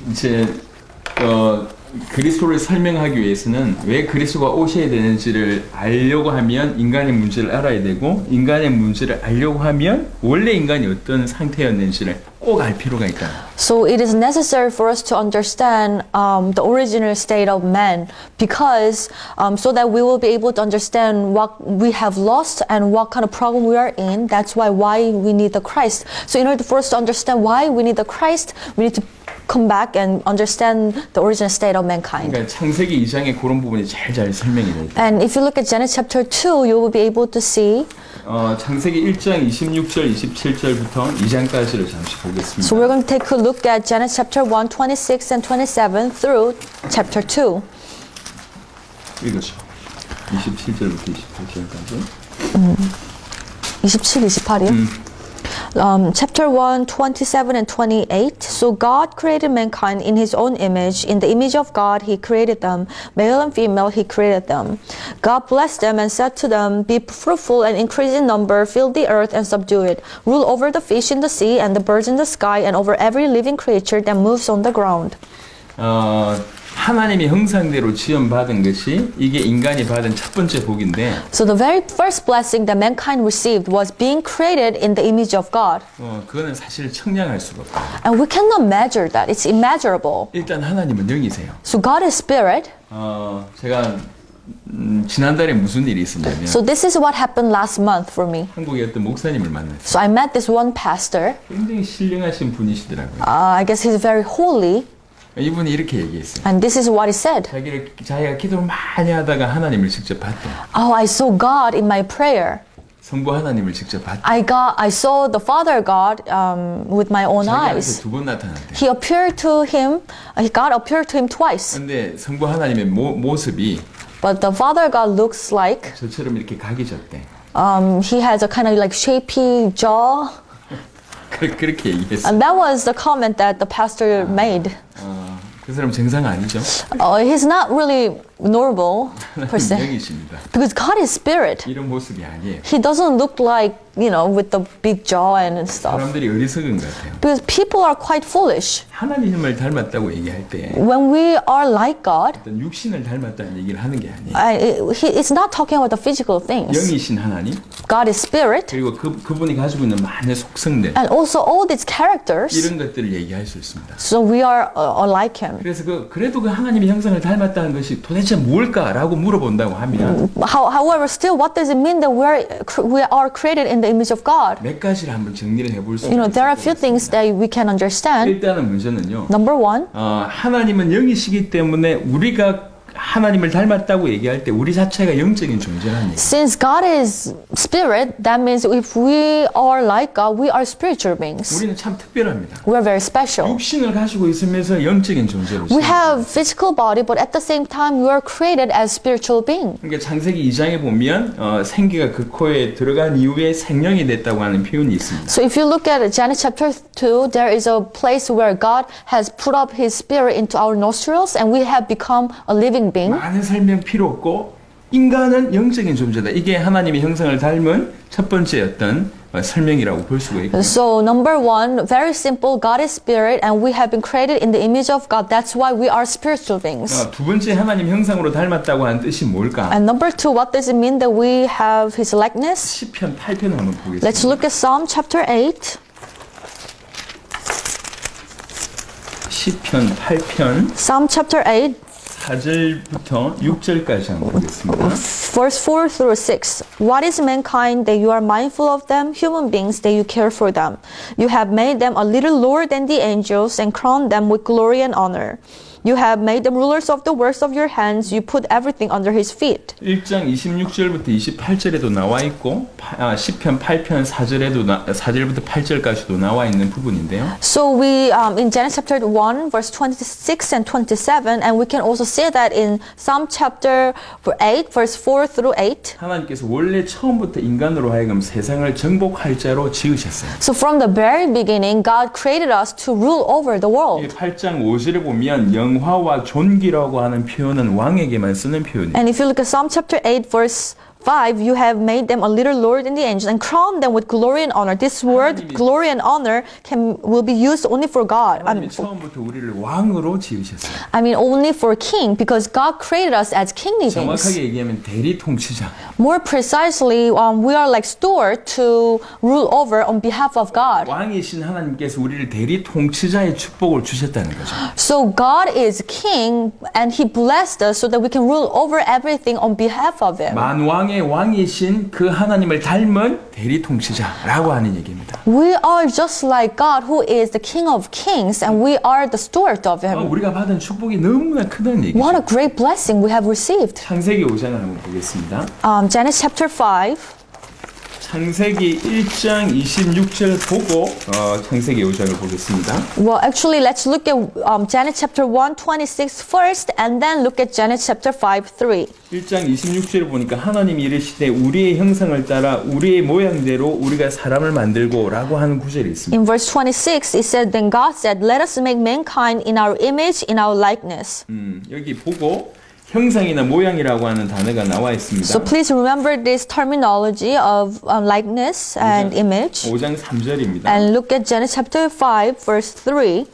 이제 그리스도를 설명하기 위해서는 왜 그리스도가 오셔야 되는지를 알려고 하면 인간의 문제를 알아야 되고 인간의 문제를 알려고 하면 원래 인간이 어떤 상태였는지를 꼭 알 필요가 있다. So it is necessary for us to understand the original state of man because so that we will be able to understand what we have lost and what kind of problem we are in. That's why we need the Christ. So in order for us to understand why we need the Christ, we need to come back and understand the original state of mankind. 그러니까 창세기 2장에 그런 부분이 잘 설명이 돼 있다. And if you look at Genesis chapter 2, you will be able to see. 창세기 1장 26절 27절부터 2장까지를 잠시 보겠습니다. So we're going to take a look at Genesis chapter 1, 26 and 27 through chapter 2. 읽으죠. 27절부터 28절까지. 27, 28이요? Chapter 1, 27 and 28. So God created mankind in his own image. In the image of God, he created them. Male and female, he created them. God blessed them and said to them, be fruitful and increase in number, fill the earth and subdue it. Rule over the fish in the sea and the birds in the sky and over every living creature that moves on the ground. 하나님의 형상대로 지음받은 것이 이게 인간이 받은 첫 번째 복인데 So the very first blessing that mankind received was being created in the image of God. 그거는 사실 측량할 수가 없다. And we cannot measure that. It's immeasurable. 일단 하나님은 영이세요. So God is spirit. 제가 지난달에 무슨 일이 있었냐면 So this is what happened last month for me. 한국의 어떤 목사님을 만났어요. So I met this one pastor. 굉장히 신령하신 분이시더라고요. I guess he's very holy. 이분이 이렇게 얘기했어요. And this is what he said. 자기가 기도를 많이 하다가 하나님을 직접 봤대요. Oh, I saw God in my prayer. 성부 하나님을 직접 봤대요. I saw the Father God with my own 자기한테 eyes. 2번 나타났대요. He appeared to him. God appeared to him twice. 근데 성부 하나님의 모습이 But the Father God looks like 저처럼 이렇게 각이 졌대. he has a kind of like shapy jaw. 그렇게 얘기했어요. And that was the comment that the pastor made. 그 사람 정상 아니죠? He's not really normal per se. 영이십니다. Because God is spirit. 이런 모습이 아니에요. He doesn't look like, with the big jaw and stuff. 사람들이 어리석은 것 같아요. Because people are quite foolish. 하나님을 닮았다고 얘기할 때 When we are like God, 어떤 육신을 닮았다는 얘기를 하는 게 아니에요. it's not talking about the physical things. 영이신 하나님 God is spirit. 그리고 그분이 가지고 있는 많은 속성들 And also all these characters. 이런 것들을 얘기할 수 있습니다. So we are like him. 그래서 그래도 그 하나님의 형상을 닮았다는 것이 도대체 뭘까라고 물어본다고 하면 However, still, what does it mean that we are created in the image of God? 몇 가지를 한번 정리를 해볼 수 있습니다. There are a few things that we can understand. 일단은 문제는요. Number one, 하나님은 영이시기 때문에 우리가 하나님을 닮았다고 얘기할 때 우리 자체가 영적인 존재라는 얘기예요. since God is spirit, that means if we are like God, we are spiritual beings. 우리는 참 특별합니다. We are very special. 육신을 가지고 있으면서 영적인 존재로 We 있습니다. have physical body, but at the same time, we are created as spiritual beings. 그러니까 창세기 2장에 보면 생기가 그 코에 들어간 이후에 생명이 됐다고 하는 표현이 있습니다. So if you look at Genesis chapter 2, there is a place where God has put up His spirit into our nostrils, and we have become a living being. 많은 설명 필요 없고 인간은 영적인 존재다. 이게 하나님의 형상을 닮은 첫 번째 어떤 설명이라고 볼 수가 있고. So number one, very simple, God is spirit and we have been created in the image of God. That's why we are spiritual beings. 두 번째 하나님 형상으로 닮았다고 하는 뜻이 뭘까? And number two, what does it mean that we have His likeness? 시편 8편을 한번 보겠습니다. Let's look at Psalm chapter 8. 시편 8편 Psalm chapter 8, 4절부터 6절까지 한번 보겠습니다. verse 4 through 6. What is mankind that you are mindful of them, human beings that you care for them? You have made them a little lower than the angels and crowned them with glory and honor. You have made them rulers of the works of your hands. You put everything under his feet. 1장 26절부터 28절에도 나와 있고 시편 8편 4절부터 8절까지도 나와 있는 부분인데요. So we in Genesis chapter 1 verse 26 and 27 and we can also see that in Psalm chapter 8 verse 4 through 8. 하나님께서 원래 처음부터 인간으로 하여금 세상을 정복할 자로 지으셨어요. So from the very beginning God created us to rule over the world. 8장 5절에 보면 영화와 존귀라고 하는 표현은 왕에게만 쓰는 표현이에요. And if you look at Psalm chapter 8 verse 5, you have made them a little lower than the angels and crowned them with glory and honor. This word, 하나님이- glory and honor, will be used only for God. 하나님이 처음부터 우리를 왕으로 지으셨어요. I mean, only for king, because God created us as kingly beings. 정확하게 얘기하면 대리 통치자. More precisely, we are like steward to rule over on behalf of God. 왕이신 하나님께서 우리를 대리 통치자의 축복을 주셨다는 거죠. So God is king, and He blessed us so that we can rule over everything on behalf of Him. 만왕의 왕이신 그 하나님을 닮은 대리 통치자라고 하는 얘기입니다. We are just like God, who is the King of Kings, and we are the steward of Him. 우리가 받은 축복이 너무나 크다는 얘기죠. What a great blessing we have received. 창세기 5장을 한번 보겠습니다. Genesis chapter 5. 창세기 1장 26절 보고 창세기 5장을 보겠습니다. Well, actually, let's look at Genesis chapter 1, 26 first, and then look at Genesis chapter 5, 3. 1장 26절을 보니까 하나님이 이르시되 우리의 형상을 따라 우리의 모양대로 우리가 사람을 만들고 라고 하는 구절이 있습니다. In verse 26, it said, Then God said, Let us make mankind in our image, in our likeness. 여기 보고 형상이나 모양이라고 하는 단어가 나와 있습니다. So please remember this terminology of likeness and image. 5장 3절입니다. And look at Genesis chapter 5, verse 3.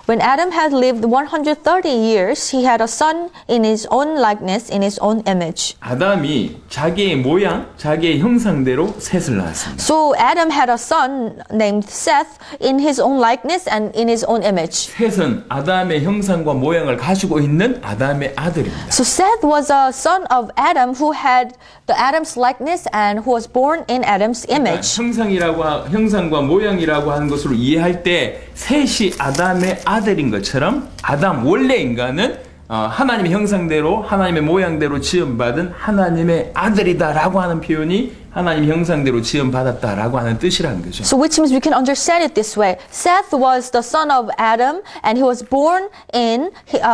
When Adam had lived 130 years, he had a son in his own likeness, in his own image. 아담이 자기의 모양, 자기의 형상대로 셋을 낳았습니다. So Adam had a son named Seth in his own likeness and in his own image. 셋은 아담의 형상과 모양을 가지고 있는 아담의 아들입니다. So Seth was a son of Adam who had the Adam's likeness and who was born in Adam's image. 형상과 모양이라고 하는 것으로 이해할 때 셋이 아담의 아들인 것처럼 아담 원래 인간은 하나님의 형상대로 하나님의 모양대로 지음받은 하나님의 아들이다라고 하는 표현이 하나님의 형상대로 지음받았다라고 하는 뜻이라는 거죠. So which means we can understand it this way. Seth was the son of Adam and he was born in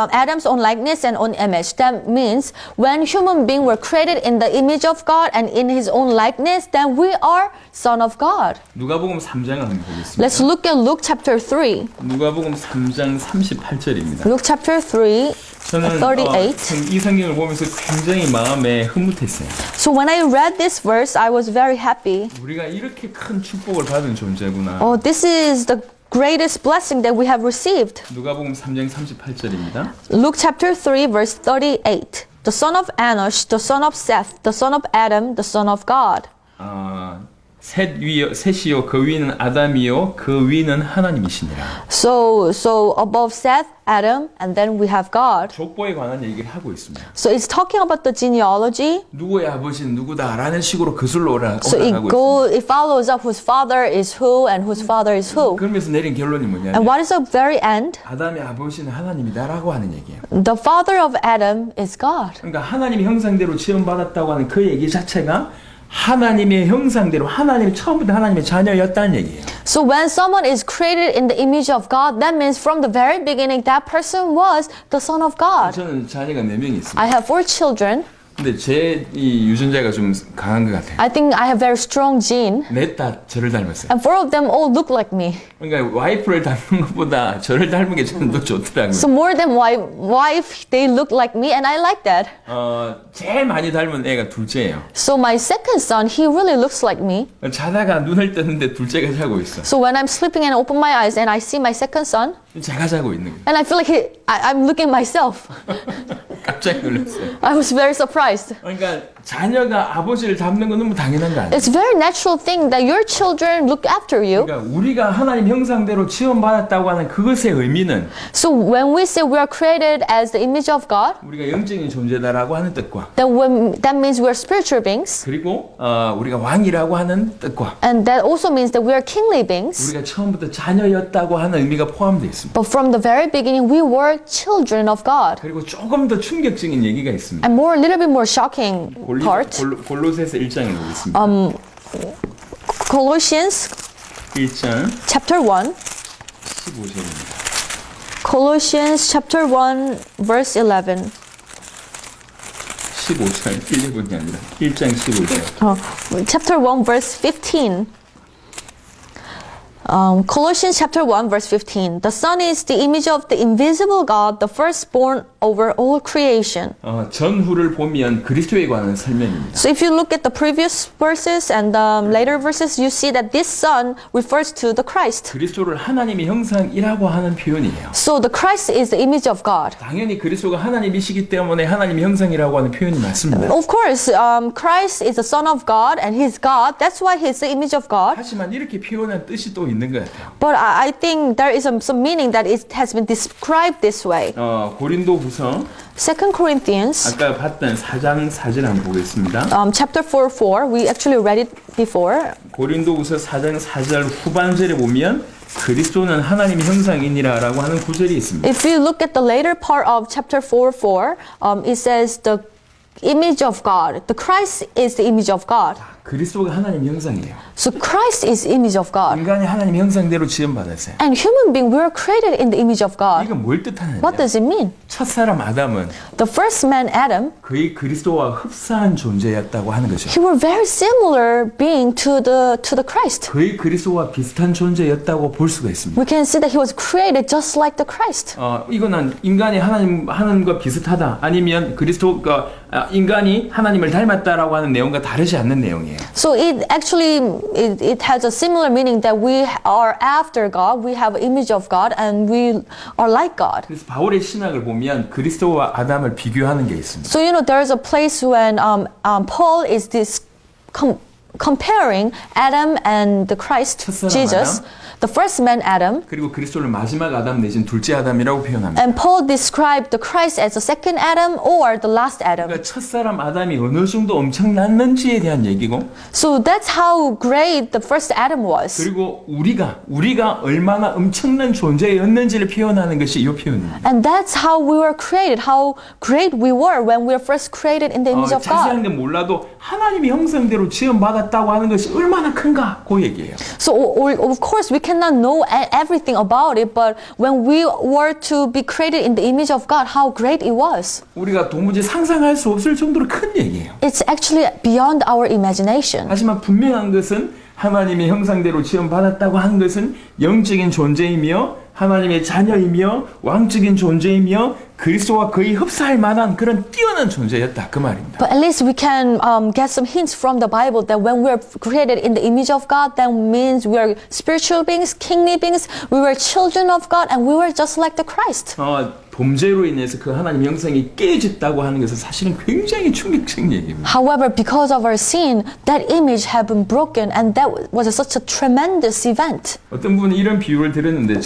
Adam's own likeness and own image. That means when human beings were created in the image of God and in his own likeness, then we are son of God. 누가복음 3장을 한번 보겠습니다. Let's look at Luke chapter 3. 누가복음 3장 38절입니다. Luke chapter 3, 저는 38. 이 성경을 보면서 굉장히 마음에 흐뭇했어요. So when I read this verse, I was very happy. 우리가 이렇게 큰 축복을 받은 존재구나. Oh, this is the greatest blessing that we have received. 누가복음 3장 38절입니다. Luke chapter 3, verse 38. The son of Enosh, the son of Seth, the son of Adam, the son of God. 셋이요 그 위는 아담이요 그 위는 하나님이시니라. So above Seth, Adam, and then we have God. 족보에 관한 얘기를 하고 있습니다. So it's talking about the genealogy. 누구의 아버지는 누구다라는 식으로 그술로 So 올라가고 있습니다. it follows up whose father is who and whose father is who. 그러면서 내린 결론이 And 뭐냐면 what is the very end? 아담의 아버지는 하나님이다라고 하는 얘기예요. The father of Adam is God. 그러니까 하나님의 형상대로 지음받았다고 하는 그 얘기 자체가 하나님의 형상대로 하나님이 처음부터 하나님의 자녀였다는 얘기예요. So when someone is created in the image of God, that means from the very beginning that person was the son of God. 저는 자녀가 4명이 있습니다. I have 4 children. 근데 제 이 유전자가 좀 강한 것 같아요. I think I have very strong gene. 넷 다 저를 닮았어요. And 4 of them all look like me. 그러니까 와이프를 닮은 것보다 저를 닮은 게 저는 더 좋더라고요. So more than wife, they look like me, and I like that. 제일 많이 닮은 애가 둘째예요. So my second son, he really looks like me. 자다가 눈을 뜨는데 둘째가 자고 있어. So when I'm sleeping and open my eyes and I see my second son, 제가 자고 있는 거예요. and I feel like I'm looking at myself. 깜짝 놀랐어요. I was very surprised. 그러니까 자녀가 아버지를 닮는 건 너무 당연한 거 아니에요? It's a very natural thing that your children look after you. 그러니까 우리가 하나님 형상대로 지원받았다고 하는 그것의 의미는 So when we say we are created as the image of God, 우리가 영적인 존재다라고 하는 뜻과 that means we are spiritual beings. 그리고 우리가 왕이라고 하는 뜻과 And that also means that we are kingly beings. 우리가 처음부터 자녀였다고 하는 의미가 포함되어 있습니다. But from the very beginning, we were children of God. 그리고 조금 더 충격적인 얘기가 있습니다. And a little bit more shocking part. 골로새서 1장에 보겠습니다. Colossians 1장 chapter 1. 15절입니다. Colossians chapter 1 verse 11. 15절 1번이 아니라 1장 15절. Chapter 1 verse 15. Colossians chapter 1 verse 15. The Son is the image of the invisible God, the firstborn over all creation. 전후를 보면 그리스도에 관한 설명입니다. So if you look at the previous verses and the later verses, you see that this Son refers to the Christ. 그리스도를 하나님의 형상이라고 하는 표현이에요. So the Christ is the image of God. 당연히 그리스도가 하나님이시기 때문에 하나님의 형상이라고 하는 표현이 맞습니다. Of course, Christ is the Son of God and He's God. That's why He's the image of God. 하지만 이렇게 표현한 뜻이 또 있는 것 같아요. But I think there is some meaning that it has been described this way. 고린도후서 2 Corinthians 아까 봤던 4장 4절 한번 보겠습니다. chapter 4, we actually read it before. 고린도후서 4장 4절 후반절에 보면 그리스도는 하나님의 형상이니라라고 하는 구절이 있습니다. If you look at the later part of chapter 4, it says the image of God. The Christ is the image of God. 그리스도가 하나님의 형상이에요. So Christ is image of God. 인간이 하나님의 형상대로 지음받았어요. And human being, we are created in the image of God. 이건 뭘 뜻하느냐? What does it mean? 첫사람 아담은 The first man, Adam, 그의 그리스도와 흡사한 존재였다고 하는 거죠. he were very similar being to the Christ. 그의 그리스도와 비슷한 존재였다고 볼 수가 있습니다. We can see that he was created just like the Christ. 이거는 인간이 하나님과 비슷하다 아니면 그리스도가 인간이 하나님을 닮았다라고 하는 내용과 다르지 않는 내용이에요. So it actually it has a similar meaning that we are after God, we have an image of God, and we are like God. 그래서 바울의 신학을 보면 그리스도와 아담을 비교하는 게 있습니다. So there's a place when Paul is comparing Adam and the Christ, 첫사람 Jesus, 아담. the first man Adam. 그리고 그리스도를 마지막 아담 내지는 둘째 아담이라고 표현합니다. And Paul described the Christ as the second Adam or the last Adam. 그러니까 첫사람 아담이 어느 정도 엄청났는지에 대한 얘기고 So that's how great the first Adam was. 그리고 우리가 얼마나 엄청난 존재였는지를 표현하는 것이 이 표현입니다. And that's how we were created, how great we were when we were first created in the image of 자세한 God. 건 몰라도 하나님의 형상대로 지음받았다고 하는 것이 얼마나 큰가 그 얘기예요. So of course we cannot know everything about it, but when we were to be created in the image of God, how great it was. 우리가 도무지 상상할 수 없을 정도로 큰 얘기예요. It's actually beyond our imagination. 하지만 분명한 것은 하나님의 형상대로 지음받았다고 하는 것은 영적인 존재이며 하나님의 자녀이며 왕적인 존재이며 그리스도와 거의 흡사할 만한 그런 뛰어난 존재였다 그 말입니다. But at least we can get some hints from the Bible that when we're created in the image of God, that means we are spiritual beings, kingly beings, we were children of God, and we were just like the Christ. 범죄로 인해서 그 하나님 형상이 깨졌다고 하는 것은 사실은 굉장히 충격적인 얘기입니다. However, because of our sin, that image had been broken, and that was such a tremendous event. 어떤 분은 이런 비유를 들었는데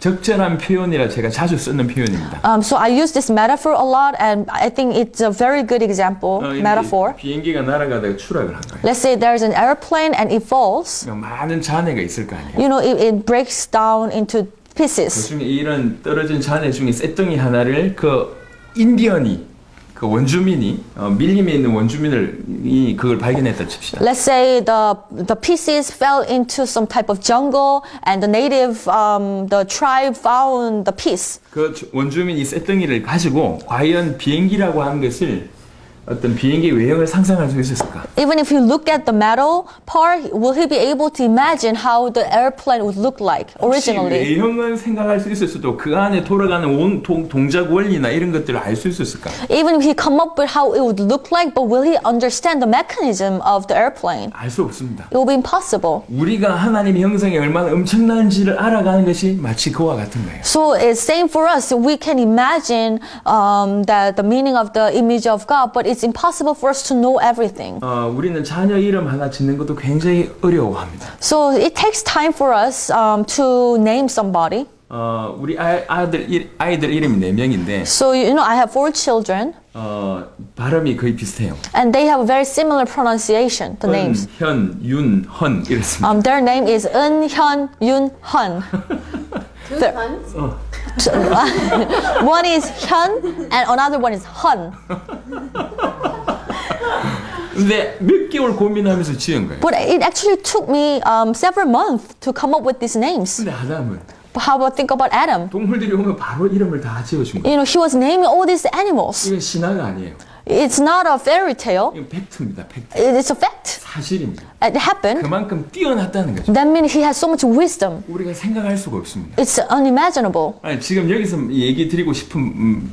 적절한 표현이라 제가 자주 쓰는 표현입니다. So I use this metaphor a lot, and I think it's a very good example, metaphor. 비행기가 날아가다가 추락을 한 거예요. Let's say there's an airplane and it falls. 많은 잔해가 있을 거 아니에요. You know, it breaks down into pieces. 그중에 이런 떨어진 잔해 중에 쇳덩이 하나를 그 인디언이 그 원주민이 밀림에 있는 원주민이 그걸 발견했다 칩시다. Let's say the pieces fell into some type of jungle, and the native the tribe found the piece. 그 원주민이 쇳덩이를 가지고 과연 비행기라고 하는 것을 어떤 비행기 외형을 상상할 수 있었을까? Even if you look at the metal part, will he be able to imagine how the airplane would look like originally? 혹시 외형은 생각할 수 있었어도 그 안에 돌아가는 동작 원리나 이런 것들을 알 수 있었을까? Even if he come up with how it would look like, but will he understand the mechanism of the airplane? 알 수 없습니다. It will be impossible. 우리가 하나님의 형상이 얼마나 엄청난지를 알아가는 것이 마치 그와 같은 거예요. So it's same for us. We can imagine that the meaning of the image of God, but it's impossible for us to know everything. 우리는 자녀 이름 하나 짓는 것도 굉장히 어려워합니다. So it takes time for us to name somebody. 우리 아이들 이름이 4명인데 So I have 4 children, 발음이 거의 비슷해요. and they have a very similar pronunciation. The names. 현, 윤, 헌 이렇습니다. Their name is Eun, Hyun, Yun, Hun. One is Hyun, and another one is Hun. 근데 몇 개월 고민하면서 지은 거예요. But it actually took me several months to come up with these names. 근데 아담은 But how about think about Adam? 동물들이 오면 바로 이름을 다 지어준 거예요. He was naming all these animals. 이건 신화가 아니에요. It's not a fairy tale. 이건 팩트입니다. 팩트. It's a fact. 사실입니다. It happened. 그만큼 뛰어났다는 거죠. That means he has so much wisdom. 우리가 생각할 수가 없습니다. It's unimaginable. 아니, 지금 여기서 얘기 드리고 싶은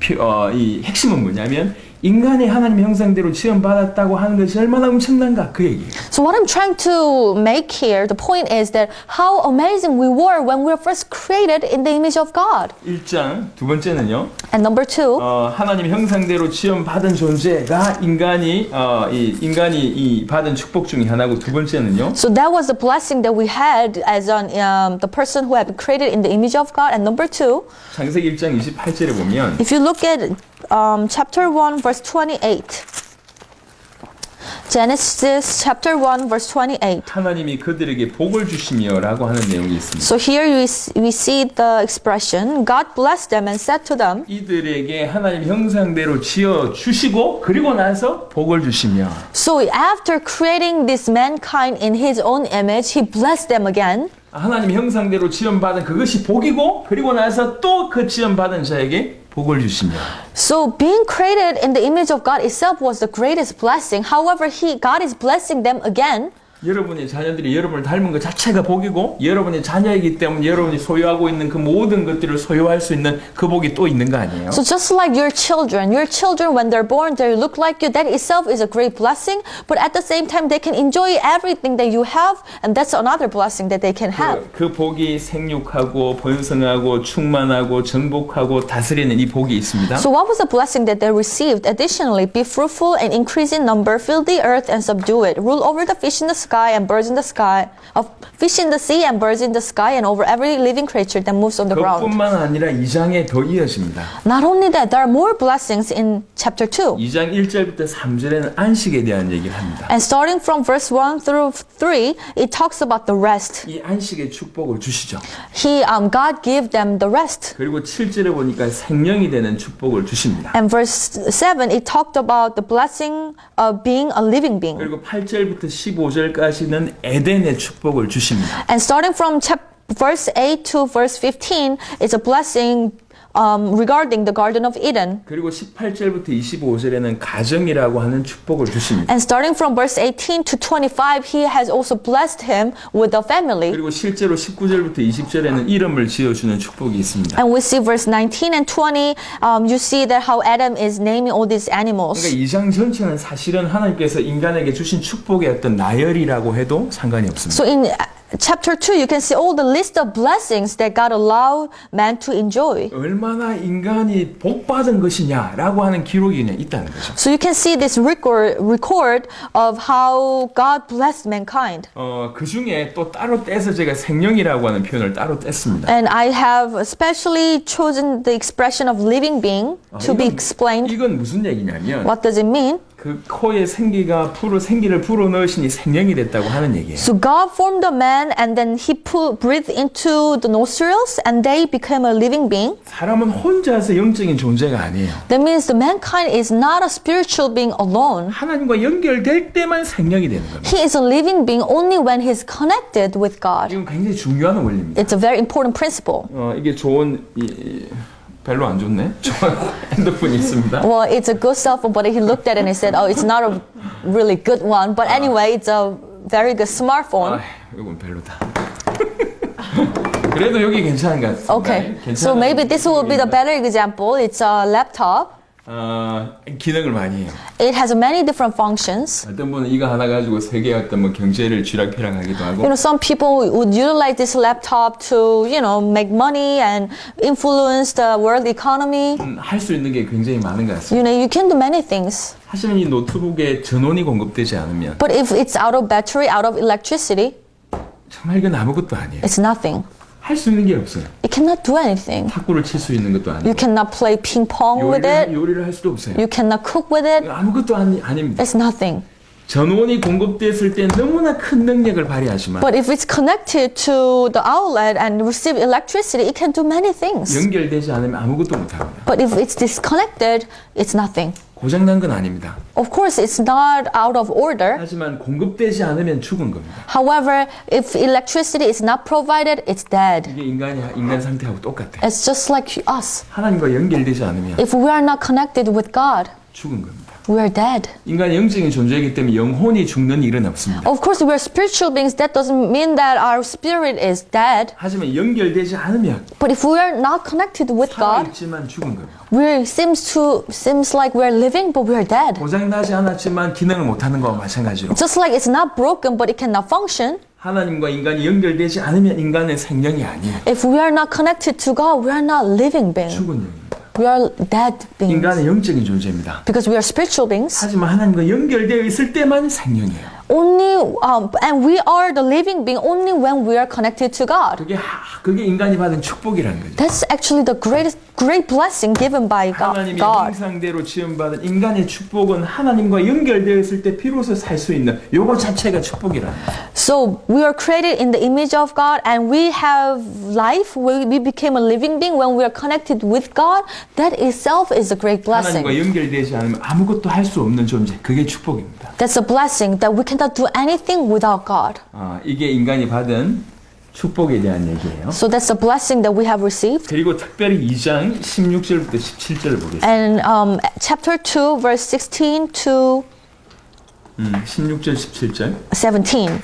이 핵심은 뭐냐면 인간이 하나님의 형상대로 지음받았다고 하는 것이 얼마나 엄청난가 그 얘기예요. So what I'm trying to make here, the point is that how amazing we were when we were first created in the image of God. 1장 두 번째는요. And number 2, 하나님의 형상대로 지음받은 존재가 인간이 이 받은 축복 중에 하나고 두 번째는요. so that was the blessing that we had as the person who had been created in the image of God. And number 2, 창세기 1장 28절에 보면 if you look at chapter 1, verse 28. Genesis chapter 1, verse 28. 하나님이 그들에게 복을 주시며라고 하는 내용이 있습니다. So here we see the expression, God blessed them and said to them. 이들에게 하나님 형상대로 지어 주시고 그리고 나서 복을 주시며 So after creating this mankind in his own image, he blessed them again. 하나님 형상대로 지음받은 그것이 복이고 그리고 나서 또 그 지음받은 자에게 복을 주시며 So being created in the image of God itself was the greatest blessing. However, God is blessing them again. 여러분의 자녀들이 여러분을 닮은 것 자체가 복이고 여러분의 자녀이기 때문에 여러분이 소유하고 있는 그 모든 것들을 소유할 수 있는 그 복이 또 있는 거 아니에요? So just like your children when they're born, they look like you. That itself is a great blessing. But at the same time, they can enjoy everything that you have, and that's another blessing that they can have. 그 복이 생육하고 번성하고 충만하고 정복하고 다스리는 이 복이 있습니다. So what was the blessing that they received? Additionally, be fruitful and increase in number, fill the earth and subdue it, rule over the fish in the sky and birds in the sky, of fish in the sea and birds in the sky, and over every living creature that moves on the ground. 그뿐만 아니라 2장에 더 이어집니다. Not only that, there are more blessings in chapter 2. 2장 1절부터 3절에는 안식에 대한 얘기를 합니다. And starting from verse 1 through 3, it talks about the rest. 이 안식의 축복을 주시죠. God gave them the rest. 그리고 7절에 보니까 생명이 되는 축복을 주십니다. And verse 7, it talked about the blessing of being a living being. 그리고 8절부터 15절까지는 에덴의 축복을 주십니다. And starting from verse 8 to verse 15, it's a blessing regarding the Garden of Eden. 그리고 18절부터 25절에는 가정이라고 하는 축복을 주십니다. And starting from verse 18 to 25, he has also blessed him with a family. 그리고 실제로 19절부터 20절에는 이름을 지어주는 축복이 있습니다. And we see verse 19 and 20, you see that how Adam is naming all these animals. 그러니까 이 장 전체는 사실은 하나님께서 인간에게 주신 축복의 어떤 나열이라고 해도 상관이 없습니다. So in chapter 2, you can see all the list of blessings that God allowed man to enjoy. 얼마나 인간이 복받은 것이냐라고 하는 기록이 그냥 있다는 거죠. So you can see this record of how God blessed mankind. 그 중에 또 따로 떼서 제가 생명이라고 하는 표현을 따로 뗐습니다. And I have especially chosen the expression of living being to be explained. 이건 무슨 얘기냐면 What does it mean? 그 코에 생기를 불어 넣으시니 생명이 됐다고 하는 얘기예요. So God formed a man and then he breathed into the nostrils and they became a living being. 사람은 혼자서 영적인 존재가 아니에요. That means the mankind is not a spiritual being alone. 하나님과 연결될 때만 생명이 되는 겁니다. He is a living being only when he is connected with God. 이건 굉장히 중요한 원리입니다. It's a very important principle. 이게 좋은 별로 안 좋네. 좋은 핸드폰이 있습니다. Well, it's a good cell phone, but he looked at it and he said, "Oh, it's not a really good one." But anyway, it's a very good smartphone. 이건 별로다. 그래도 여기 괜찮은 것 같습니다. Okay, so maybe this will be the better example. It's a laptop. 기능을 많이 해요. It has many different functions. 어떤 분은 이거 하나 가지고 세계 어떤 뭐 경제를 쥐락펴락하기도 하고. You know, some people would utilize this laptop to, make money and influence the world economy. 할 수 있는 게 굉장히 많은 것 같습니다. You can do many things. 하지만 이 노트북에 전원이 공급되지 않으면 But if it's out of battery, out of electricity, 정말 이건 아무것도 아니에요. it's nothing. 할 수 있는 게 없어요. It cannot do anything. 탁구를 칠 수 있는 것도 아니고. You cannot play ping pong with it. 요리를 할 수도 없어요. You cannot cook with it. 아무것도 아닙니다. It's nothing. 전원이 공급됐을 때 너무나 큰 능력을 발휘하지만 But if it's connected to the outlet and receive electricity, it can do many things. 연결되지 않으면 아무것도 못합니다. But if it's disconnected, it's nothing. 고장난 건 아닙니다. Of course, it's not out of order. 하지만 공급되지 않으면 죽은 겁니다. However, if electricity is not provided, it's dead. 이게 인간 상태하고 똑같아요. It's just like us. 하나님과 연결되지 않으면 If we are not connected with God, 죽은 겁니다. we are dead. 인간이 영적인 존재이기 때문에 영혼이 죽는 일은 없습니다. Of course, we are spiritual beings. That doesn't mean that our spirit is dead. 하지만 연결되지 않으면 But if we are not connected with God, 살아있지만 죽은 겁니다. seems like we are living, but we are dead. 고장나지 않았지만 기능을 못하는 거와 마찬가지로 Just like it's not broken, but it cannot function. 하나님과 인간이 연결되지 않으면 인간은 생명이 아니에요. If we are not connected to God, we are not living beings. 죽은 영입니다. We are dead beings. 인간은 영적인 존재입니다. Because we are spiritual beings. 하지만 하나님과 연결되어 있을 때만 생명이에요. And we are the living being only when we are connected to God. 그게 인간이 받은 축복이라는 거죠. That's actually the great blessing given by 하나님의 God. 형상대로 지음받은 인간의 축복은 하나님과 연결되어 있을 때 비로소 살 수 있는 요거 자체가 축복이라는 거죠. So we are created in the image of God and we have life. We became a living being when we are connected with God. That itself is a great blessing. 하나님과 연결되지 않으면 아무것도 할 수 없는 존재. 그게 축복입니다. That's a blessing that we cannot do anything without God. 이게 인간이 받은 축복에 대한 얘기예요. So that's a blessing that we have received. 그리고 특별히 2장 16절부터 17절을 보겠습니다. And chapter 2, verse 16 to 16절 17절. 17.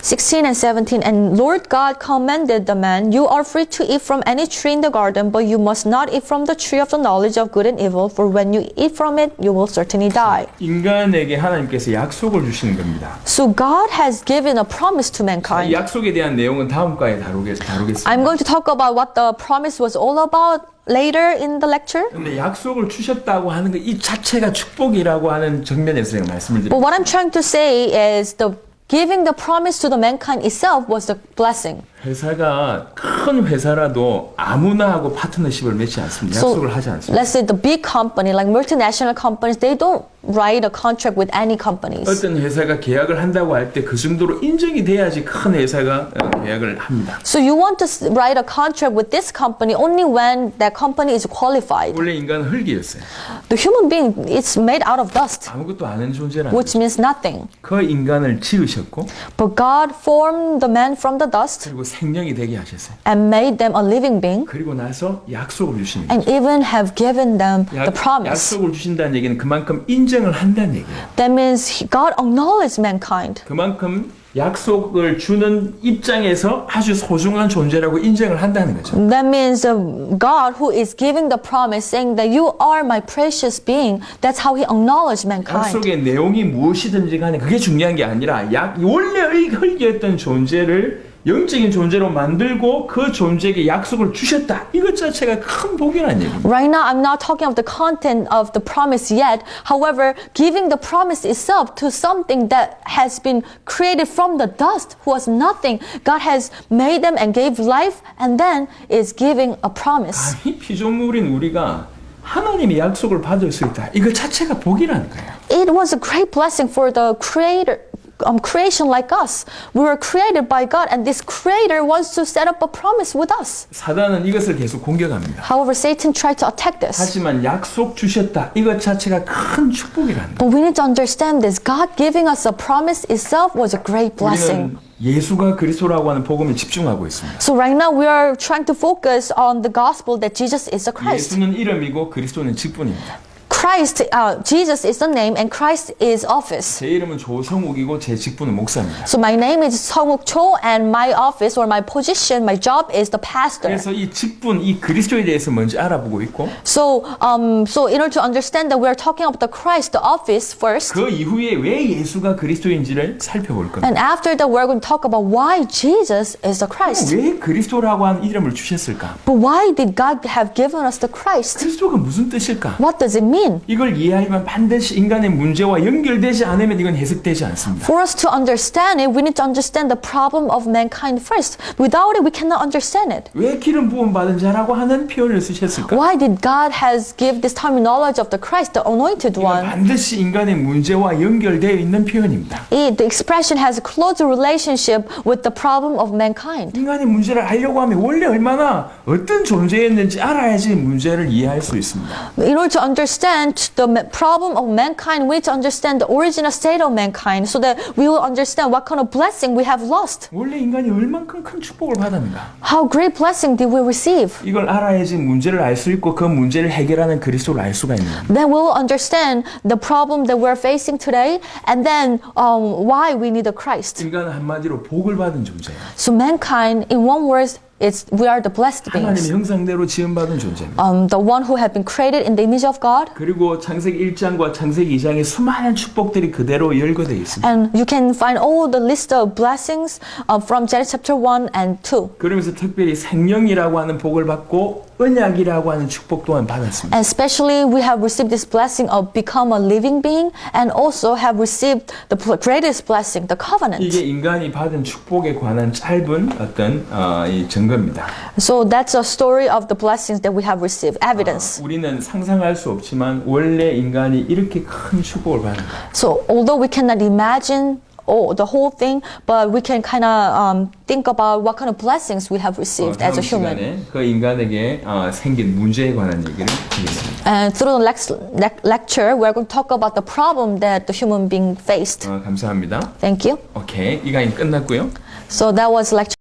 16 and 17. And Lord God commanded the man, you are free to eat from any tree in the garden, but you must not eat from the tree of the knowledge of good and evil, for when you eat from it, you will certainly die. 인간에게 하나님께서 약속을 주시는 겁니다. So God has given a promise to 이 mankind. 약속에 대한 내용은 다음 과에 다루겠습니다. I'm going to talk about what the promise was all about later in the lecture. 근데 약속을 주셨다고 하는 거 이 자체가 축복이라고 하는 정면에서 제가 말씀을 But 드립니다. what I'm trying to say is the giving the promise to the mankind itself was the blessing. 회사가 큰 회사라도 아무나 하고 파트너십을 맺지 않습니다. So 약속을 하지 않습니다. let's say the big company, like multinational companies, they don't write a contract with any companies. 어떤 회사가 계약을 한다고 할 때 그 정도로 인정이 돼야지 큰 회사가 계약을 합니다. So you want to write a contract with this company only when that company is qualified. 원래 인간은 흙이었어요. The human being is made out of dust, 아무것도 아는 존재라는 which 거죠. means nothing. 그 인간을 지으셨고 But God formed the man from the dust 그리고 생명이 되게 하셨어요. and made them a living being, 그리고 나서 약속을 주시는 거죠. and even have given them the promise. 약속을 주신다는 얘기는 그만큼 인정을 한다는 얘기예요. That means God acknowledged mankind. 그만큼 약속을 주는 입장에서 아주 소중한 존재라고 인정을 한다는 거죠. That means God who is giving the promise saying that you are my precious being. That's how he acknowledged mankind. 약속의 내용이 무엇이든지 간에 그게 중요한 게 아니라 원래 흙이었던 존재를 영적인 존재로 만들고 그 존재에게 약속을 주셨다. 이것 자체가 큰 복이라는 얘기입니다. Right now, I'm not talking of the content of the promise yet. However, giving the promise itself to something that has been created from the dust, who was nothing, God has made them and gave life, and then is giving a promise. 이 피조물인 우리가 하나님의 약속을 받을 수 있다. 이거 자체가 복이라는 거예요. It was a great blessing for the creation like us. We were created by God, and this creator wants to set up a promise with us. 사단은 이것을 계속 공격합니다. However, Satan tried to attack this. 하지만 약속 주셨다. 이것 자체가 큰 축복이라는 거예요. But we need to understand this. God giving us a promise itself was a great blessing. 우리는 예수가 그리스도라고 하는 복음에 집중하고 있습니다. So right now we are trying to focus on the gospel that Jesus is the Christ. 예수는 이름이고 그리스도는 직분입니다. Jesus is the name and Christ is office. 제 이름은 조성욱이고 제 직분은 목사입니다. So my name is Seonguk Cho and my office or my position, my job is the pastor. 그래서 이 직분, 이 그리스도에 대해서 먼저 알아보고 있고 So in order to understand that we are talking about the Christ, the office first. 그 이후에 왜 예수가 그리스도인지를 살펴볼 겁니다. And after that we're going to talk about why Jesus is the Christ. 왜 그리스도라고 하는 이름을 주셨을까? But why did God have given us the Christ? 그리스도가 무슨 뜻일까? What does it mean? 이걸 이해하려면 반드시 인간의 문제와 연결되지 않으면 이건 해석되지 않습니다. For us to understand it, we need to understand the problem of mankind first. Without it, we cannot understand it. 왜 기름 부음 받은 자라고 하는 표현을 쓰셨을까? Why did God has give this terminology of the Christ, the anointed 이건 one? 반드시 인간의 문제와 연결되어 있는 표현입니다. The expression has a close relationship with the problem of mankind. 인간의 문제를 알려고 하면 원래 얼마나 어떤 존재였는지 알아야지 문제를 이해할 수 있습니다. In order to understand understand the problem of mankind, we need to understand the original state of mankind so that we will understand what kind of blessing we have lost. 원래 인간이 얼만큼 큰 축복을 받았는가? How great blessing did we receive? 이걸 알아야지 문제를 알 수 있고 그 문제를 해결하는 그리스도를 알 수가 있는 겁니다. Then we will understand the problem that we're facing today and then why we need a Christ. 인간은 한마디로 복을 받은 존재예요. So mankind, in one word, we are the blessed 하나님의 beings. 형상대로 지음받은 존재입니다. The one who have been created in the image of God. 그리고 창세기 1장과 창세기 2장에 수많은 축복들이 그대로 열거되어 있습니다. And you can find all the list of blessings from Genesis chapter 1 and 2. 그러면서 특별히 생명이라고 하는 복을 받고 언약이라고 하는 축복 또한 받았습니다. And especially we have received this blessing of become a living being and also have received the greatest blessing, the covenant. 이게 인간이 받은 축복에 관한 짧은 어떤 이 증거입니다. So that's a story of the blessings that we have received, evidence. 우리는 상상할 수 없지만 원래 인간이 이렇게 큰 축복을 받는 거예요. So although we cannot imagine the whole thing, but we can kind of think about what kind of blessings we have received as 다음 a human. 시간에 그 인간에게 생긴 문제에 관한 얘기를 드리겠습니다. And through the lecture, we're going to talk about the problem that the human being faced. 감사합니다. Thank you. 오케이, 이 강의 끝났고요. So that was lecture.